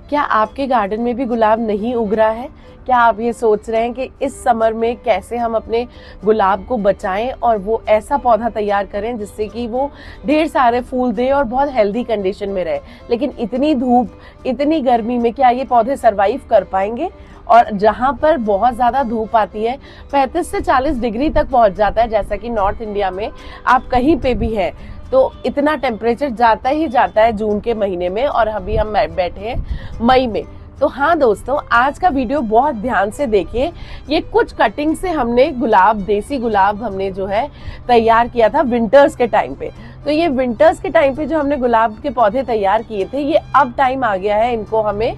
क्या आपके गार्डन में भी गुलाब नहीं उग रहा है? क्या आप ये सोच रहे हैं कि इस समर में कैसे हम अपने गुलाब को बचाएं और वो ऐसा पौधा तैयार करें जिससे कि वो ढेर सारे फूल दे और बहुत हेल्दी कंडीशन में रहे? लेकिन इतनी धूप, इतनी गर्मी में क्या ये पौधे सरवाइव कर पाएंगे? और जहाँ पर बहुत ज़्यादा धूप आती है, 35 से 40 डिग्री तक पहुँच जाता है, जैसा कि नॉर्थ इंडिया में आप कहीं पे भी है तो इतना टेम्परेचर जाता ही जाता है जून के महीने में, और अभी हम बैठे हैं मई में। तो हाँ दोस्तों, आज का वीडियो बहुत ध्यान से देखिए। ये कुछ कटिंग से हमने गुलाब, देसी गुलाब हमने जो है तैयार किया था विंटर्स के टाइम पे। तो ये विंटर्स के टाइम पे जो हमने गुलाब के पौधे तैयार किए थे, ये अब टाइम आ गया है इनको हमें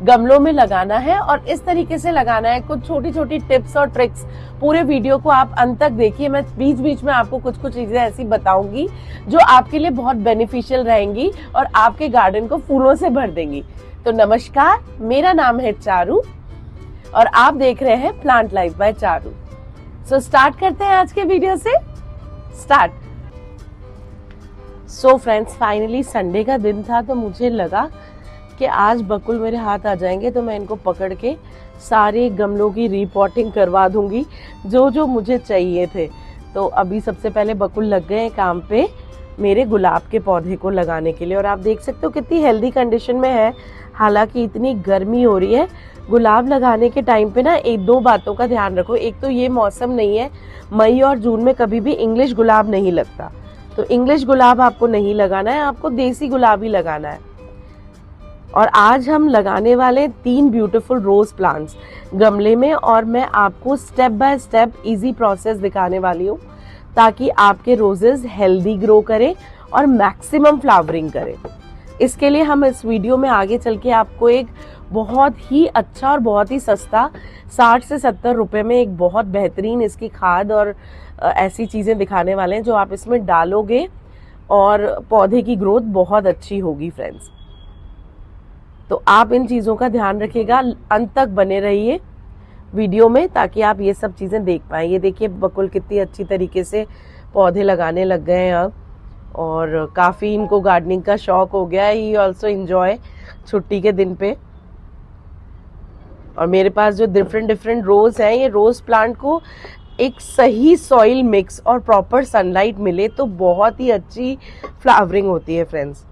गमलों में लगाना है और इस तरीके से लगाना है। कुछ छोटी छोटी टिप्स और ट्रिक्स, पूरे वीडियो को आप अंत तक देखिए। मैं बीच बीच में आपको कुछ कुछ चीजें ऐसी बताऊंगी जो आपके लिए बहुत बेनिफिशियल रहेंगी और आपके गार्डन को फूलों से भर देंगी। तो नमस्कार, मेरा नाम है चारू और आप देख रहे हैं plant life by Charu. So start करते हैं आज के वीडियो से। Start. So friends, finally Sunday का दिन था तो मुझे लगा कि आज बकुल मेरे हाथ आ जाएंगे तो मैं इनको पकड़ के सारे गमलों की रिपोर्टिंग करवा दूंगी जो जो मुझे चाहिए थे। तो अभी सबसे पहले बकुल लग गए काम पे मेरे गुलाब के पौधे को लगाने के लिए, और आप देख सकते हो कितनी हेल्दी कंडीशन में है। हालांकि इतनी गर्मी हो रही है, गुलाब लगाने के टाइम पे ना एक दो बातों का ध्यान रखो। एक तो ये मौसम नहीं है, मई और जून में कभी भी इंग्लिश गुलाब नहीं लगता, तो इंग्लिश गुलाब आपको नहीं लगाना है, आपको देसी गुलाब ही लगाना है। और आज हम लगाने वाले 3 ब्यूटीफुल रोज प्लांट्स गमले में, और मैं आपको step by step easy process दिखाने वाली हूँ ताकि आपके रोजेस हेल्दी ग्रो करें और मैक्सिमम फ्लावरिंग करें। इसके लिए हम इस वीडियो में आगे चल के आपको एक बहुत ही अच्छा और बहुत ही सस्ता 60 से 70 रुपए में एक बहुत बेहतरीन इसकी खाद और ऐसी चीज़ें दिखाने वाले हैं जो आप इसमें डालोगे और पौधे की ग्रोथ बहुत अच्छी होगी फ्रेंड्स। तो आप इन चीज़ों का ध्यान रखिएगा, अंत तक बने रहिए वीडियो में ताकि आप ये सब चीज़ें देख पाएँ। ये देखिए बकुल कितनी अच्छी तरीके से पौधे लगाने लग गए हैं अब, और काफ़ी इनको गार्डनिंग का शौक हो गया है। ही ऑल्सो इन्जॉय छुट्टी के दिन पे। और मेरे पास जो डिफरेंट रोज हैं, ये रोज प्लांट को एक सही सॉइल मिक्स और प्रॉपर सनलाइट मिले तो बहुत ही अच्छी फ्लावरिंग होती है फ्रेंड्स।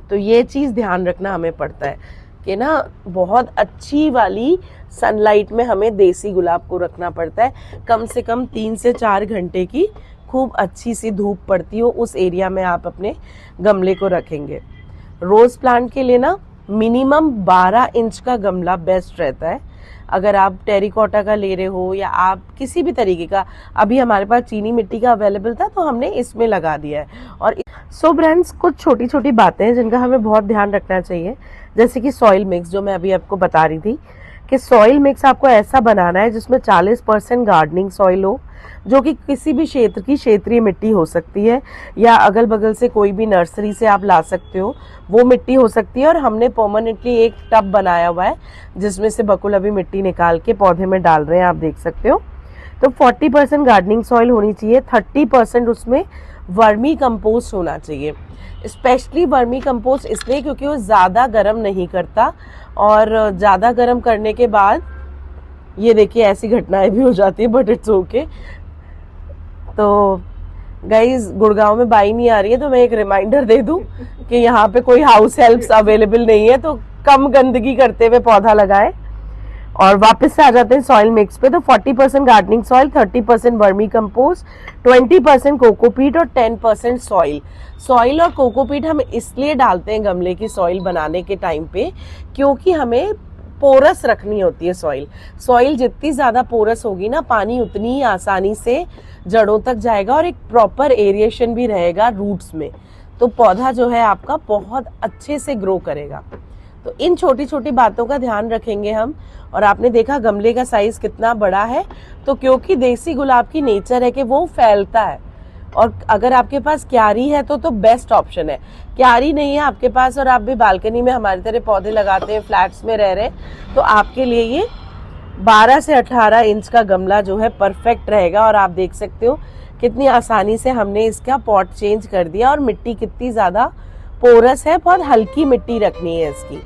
तो ये चीज़ ध्यान रखना हमें पड़ता है कि ना बहुत अच्छी वाली सनलाइट में हमें देसी गुलाब को रखना पड़ता है। कम से कम 3 से 4 घंटे की खूब अच्छी सी धूप पड़ती हो उस एरिया में आप अपने गमले को रखेंगे। रोज प्लांट के लिए ना मिनिमम 12 इंच का गमला बेस्ट रहता है। अगर आप टेरिकॉटा का ले रहे हो या आप किसी भी तरीके का, अभी हमारे पास चीनी मिट्टी का अवेलेबल था तो हमने इसमें लगा दिया है। और सो फ्रेंड्स, कुछ छोटी छोटी बातें हैं जिनका हमें बहुत ध्यान रखना चाहिए, जैसे कि सॉइल मिक्स जो मैं अभी आपको बता रही थी कि सॉइल मिक्स आपको ऐसा बनाना है जिसमें 40% गार्डनिंग सॉइल हो, जो कि किसी भी क्षेत्र की क्षेत्रीय मिट्टी हो सकती है या अगल बगल से कोई भी नर्सरी से आप ला सकते हो, वो मिट्टी हो सकती है। और हमने परमानेंटली एक टब बनाया हुआ है जिसमें से बकुल अभी मिट्टी निकाल के पौधे में डाल रहे हैं, आप देख सकते हो। तो 40% गार्डनिंग सॉइल होनी चाहिए, 30% उसमें वर्मी कंपोस्ट होना चाहिए। स्पेशली वर्मी कंपोस्ट इसलिए क्योंकि वो ज़्यादा गर्म नहीं करता, और ज़्यादा गर्म करने के बाद ये देखिए ऐसी घटनाएं भी हो जाती है, बट इट्स ओके। तो गाइज, गुड़गांव में बाई नहीं आ रही है तो मैं एक रिमाइंडर दे दूं कि यहाँ पे कोई हाउस हेल्प्स अवेलेबल नहीं है, तो कम गंदगी करते हुए पौधा लगाएं। और वापस से आ जाते हैं सॉइल मिक्स पे। तो 40% gardening soil, 30% vermi compost, 20% cocopeat और 10% सॉइल। सॉइल और कोकोपीट हम इसलिए डालते हैं गमले की सॉइल बनाने के टाइम पे क्योंकि हमें पोरस रखनी होती है सॉइल। सॉइल जितनी ज़्यादा पोरस होगी ना, पानी उतनी ही आसानी से जड़ों तक जाएगा और एक प्रॉपर एरिएशन भी रहेगा रूट्स में, तो पौधा जो है आपका बहुत अच्छे से ग्रो करेगा। तो इन छोटी छोटी बातों का ध्यान रखेंगे हम। और आपने देखा गमले का साइज कितना बड़ा है, तो क्योंकि देसी गुलाब की नेचर है कि वो फैलता है, और अगर आपके पास क्यारी है तो बेस्ट ऑप्शन है। क्यारी नहीं है आपके पास और आप भी बालकनी में हमारी तरह पौधे लगाते हैं, फ्लैट्स में रह रहे, तो आपके लिए ये 12 से 18 इंच का गमला जो है परफेक्ट रहेगा। और आप देख सकते हो कितनी आसानी से हमने इसका पॉट चेंज कर दिया और मिट्टी कितनी ज़्यादा पोरस है, बहुत हल्की मिट्टी रखनी है इसकी।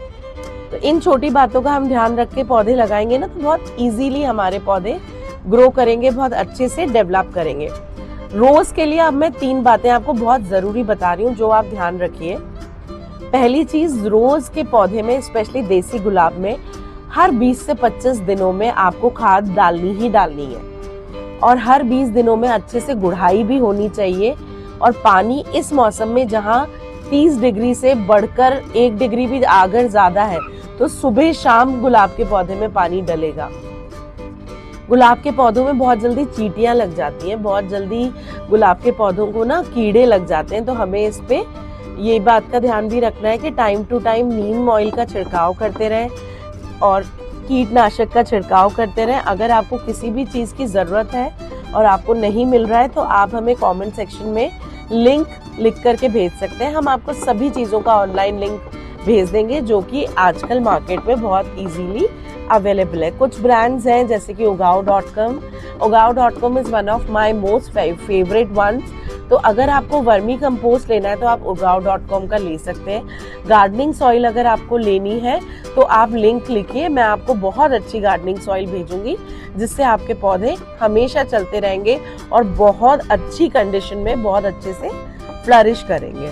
तो इन छोटी बातों का हम ध्यान रख के पौधे लगाएंगे ना तो बहुत इजीली हमारे पौधे ग्रो करेंगे, बहुत अच्छे से डेवलप करेंगे। रोज के लिए अब मैं 3 बातें आपको बहुत ज़रूरी बता रही हूँ जो आप ध्यान रखिए। पहली चीज़, रोज के पौधे में स्पेशली देसी गुलाब में हर 20 से 25 दिनों में आपको खाद डालनी ही डालनी है और हर 20 दिनों में अच्छे से गुड़ाई भी होनी चाहिए। और पानी इस मौसम में जहाँ 30 डिग्री से बढ़कर 1 डिग्री भी अगर ज़्यादा है तो सुबह शाम गुलाब के पौधे में पानी डलेगा। गुलाब के पौधों में बहुत जल्दी चींटियां लग जाती हैं, बहुत जल्दी गुलाब के पौधों को ना कीड़े लग जाते हैं। तो हमें इस पे ये बात का ध्यान भी रखना है कि टाइम टू टाइम नीम ऑयल का छिड़काव करते रहें और कीटनाशक का छिड़काव करते रहें। अगर आपको किसी भी चीज़ की ज़रूरत है और आपको नहीं मिल रहा है तो आप हमें कमेंट सेक्शन में लिंक लिख करके भेज सकते हैं। हम आपको सभी चीज़ों का ऑनलाइन लिंक भेज देंगे जो कि आजकल मार्केट में बहुत इजीली अवेलेबल है। कुछ ब्रांड्स हैं जैसे कि ugav.com। ugav.com is one of my most favourite ones. तो अगर आपको वर्मी कंपोस्ट लेना है तो आप ugav.com का ले सकते हैं। गार्डनिंग सॉइल अगर आपको लेनी है तो आप लिंक लिखिए, मैं आपको बहुत अच्छी गार्डनिंग सॉइल भेजूंगी जिससे आपके पौधे हमेशा चलते रहेंगे और बहुत अच्छी कंडीशन में बहुत अच्छे से फ्लरिश करेंगे।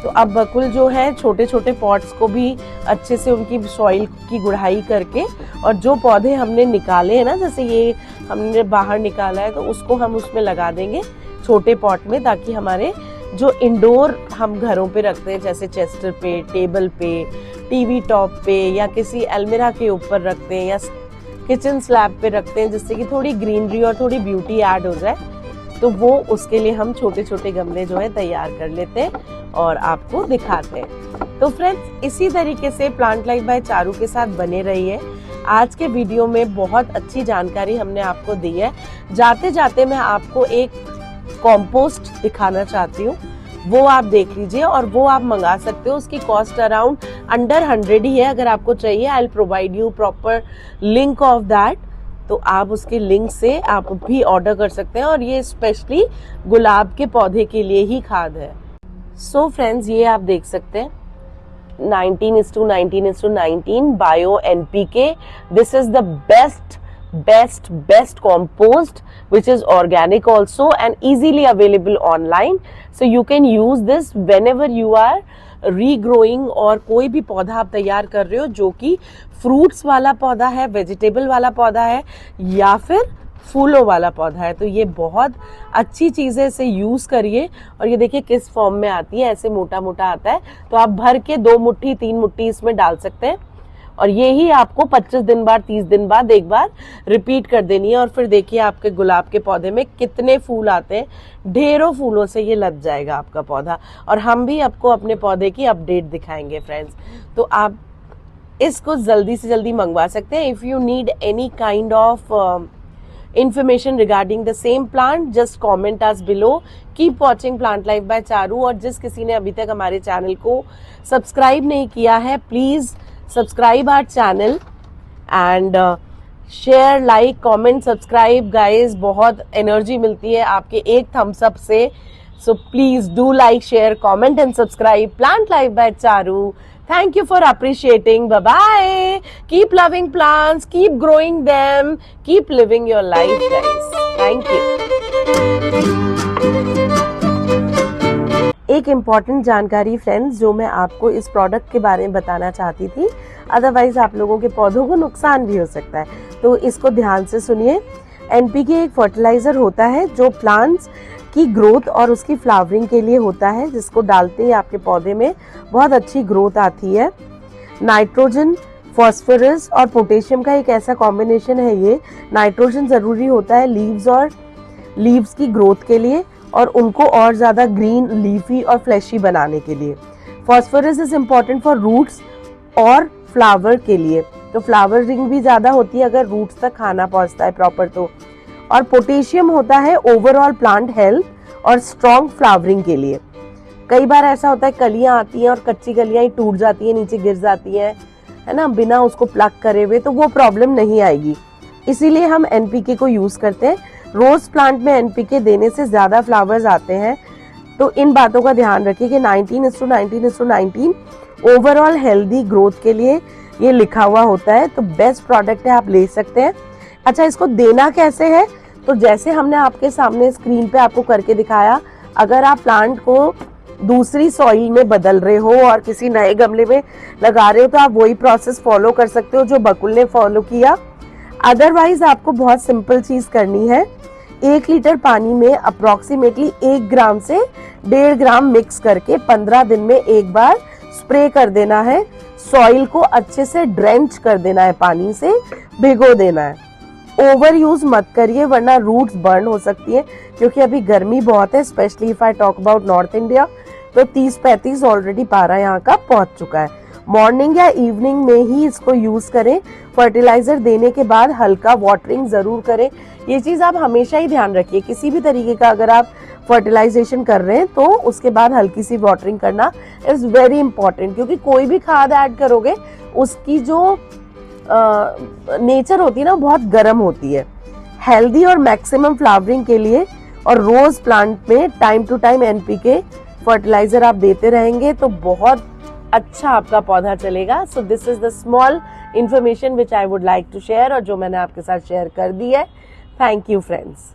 तो अब बकुल जो है छोटे छोटे पॉट्स को भी अच्छे से उनकी सॉइल की गुड़ाई करके और जो पौधे हमने निकाले हैं ना, जैसे ये हमने बाहर निकाला है तो उसको हम उसमें लगा देंगे छोटे पॉट में, ताकि हमारे जो इंडोर हम घरों पे रखते हैं जैसे चेस्टर पे, टेबल पे, टीवी टॉप पे या किसी अलमीरा के ऊपर रखते हैं या किचन स्लैब पे रखते हैं जिससे कि थोड़ी ग्रीनरी और थोड़ी ब्यूटी ऐड हो जाए, तो वो उसके लिए हम छोटे छोटे गमले जो है तैयार कर लेते हैं और आपको दिखाते हैं। तो फ्रेंड्स, इसी तरीके से प्लांट लाइफ बाय चारू के साथ बने रहिए। आज के वीडियो में बहुत अच्छी जानकारी हमने आपको दी है। जाते जाते मैं आपको एक कॉम्पोस्ट दिखाना चाहती हूँ, वो आप देख लीजिए और वो आप मंगा सकते हो। उसकी कॉस्ट अराउंड अंडर 100 ही है। अगर आपको चाहिए I will provide you proper link of that, तो आप उसके लिंक से आप भी ऑर्डर कर सकते हैं और ये स्पेशली गुलाब के पौधे के लिए ही खाद है। सो फ्रेंड्स, ये आप देख सकते हैं 19:19:19 bio NPK। This is the best compost which is organic also and easily available online, so you can use this whenever you are regrowing और कोई भी पौधा आप तैयार कर रहे हो जो कि फ्रूट्स वाला पौधा है, वेजिटेबल वाला पौधा है या फिर फूलों वाला पौधा है। तो ये बहुत अच्छी चीज़ है, इसे यूज़ करिए। और ये देखिए किस फॉर्म में आती है, ऐसे मोटा मोटा आता है, तो आप भर के 2 मुट्ठी 3 मुट्ठी इसमें डाल सकते हैं और ये ही आपको 25 दिन बाद 30 दिन बाद एक बार रिपीट कर देनी है। और फिर देखिए आपके गुलाब के पौधे में कितने फूल आते हैं, ढेरों फूलों से ये लद जाएगा आपका पौधा। और हम भी आपको अपने पौधे की अपडेट दिखाएंगे फ्रेंड्स, तो आप इसको जल्दी से जल्दी मंगवा सकते हैं। If you need any kind of information regarding the same plant, just comment us below. Keep watching Plant Life by Charu. और जिस किसी ने अभी तक हमारे चैनल को सब्सक्राइब नहीं किया है, please subscribe our channel and share, like, comment, subscribe guys. बहुत एनर्जी मिलती है आपके एक थम्स अप से। So please do like, share, comment and subscribe plant life by Charu. Thank you for appreciating. Bye bye. Keep loving plants. Keep growing them. Keep living your life, guys. Thank you. एक important जानकारी friends जो मैं आपको इस product के बारे में बताना चाहती थी, अदरवाइज आप लोगों के पौधों को नुकसान भी हो सकता है, तो इसको ध्यान से सुनिए। NPK एक फर्टिलाइजर होता है जो प्लांट्स की ग्रोथ और उसकी फ्लावरिंग के लिए होता है, जिसको डालते ही आपके पौधे में बहुत अच्छी ग्रोथ आती है। नाइट्रोजन, फॉस्फोरस और पोटेशियम का एक ऐसा कॉम्बिनेशन है। ये नाइट्रोजन ज़रूरी होता है लीव्स की ग्रोथ के लिए और उनको और ज़्यादा ग्रीन, लीफी और फ्लैशी बनाने के लिए। Phosphorus is important for roots और फ्लावर के लिए, तो फ्लावरिंग भी ज़्यादा होती है अगर रूट्स तक खाना पहुँचता है प्रॉपर तो। और पोटेशियम होता है ओवरऑल प्लांट हेल्थ और स्ट्रॉन्ग फ्लावरिंग के लिए। कई बार ऐसा होता है कलियां आती हैं और कच्ची कलियां ही टूट जाती हैं, नीचे गिर जाती हैं, है ना, बिना उसको प्लग करे हुए, तो वो प्रॉब्लम नहीं आएगी। इसीलिए हम एनपीके को यूज करते हैं। रोज प्लांट में एनपीके देने से ज्यादा फ्लावर्स आते हैं, तो इन बातों का ध्यान रखिए कि 19:19:19 ओवरऑल हेल्दी ग्रोथ के लिए ये लिखा हुआ होता है। तो बेस्ट प्रोडक्ट है, आप ले सकते हैं। अच्छा, इसको देना कैसे है, तो जैसे हमने आपके सामने स्क्रीन पे आपको करके दिखाया, अगर आप प्लांट को दूसरी सॉइल में बदल रहे हो और किसी नए गमले में लगा रहे हो तो आप वही प्रोसेस फॉलो कर सकते हो जो बकुल ने फॉलो किया। अदरवाइज आपको बहुत सिंपल चीज करनी है, 1 लीटर पानी में अप्रोक्सीमेटली 1 ग्राम से 1.5 ग्राम मिक्स करके 15 दिन में एक बार स्प्रे कर देना है। सॉइल को अच्छे से ड्रेंच कर देना है, पानी से भिगो देना है। ओवर यूज मत करिए वरना रूट्स बर्न हो सकती है, क्योंकि अभी गर्मी बहुत है, specially if I talk about north India, तो 30-35 ऑलरेडी पारा यहाँ का पहुंच चुका है। मॉर्निंग या इवनिंग में ही इसको यूज करें। फर्टिलाइजर देने के बाद हल्का वाटरिंग जरूर करें। ये चीज आप हमेशा ही ध्यान रखिए, किसी भी तरीके का अगर आप फर्टिलाइजेशन कर रहे हैं तो उसके बाद हल्की सी वाटरिंग करना इज वेरी इंपॉर्टेंट, क्योंकि कोई भी खाद ऐड करोगे उसकी जो नेचर होती है ना, बहुत गर्म होती है। हेल्दी और मैक्सिमम फ्लावरिंग के लिए और रोज प्लांट में time to time NPK fertiliser आप देते रहेंगे तो बहुत अच्छा आपका पौधा चलेगा। So this is the small information which I would like to share, और जो मैंने आपके साथ शेयर कर दी है। Thank you friends.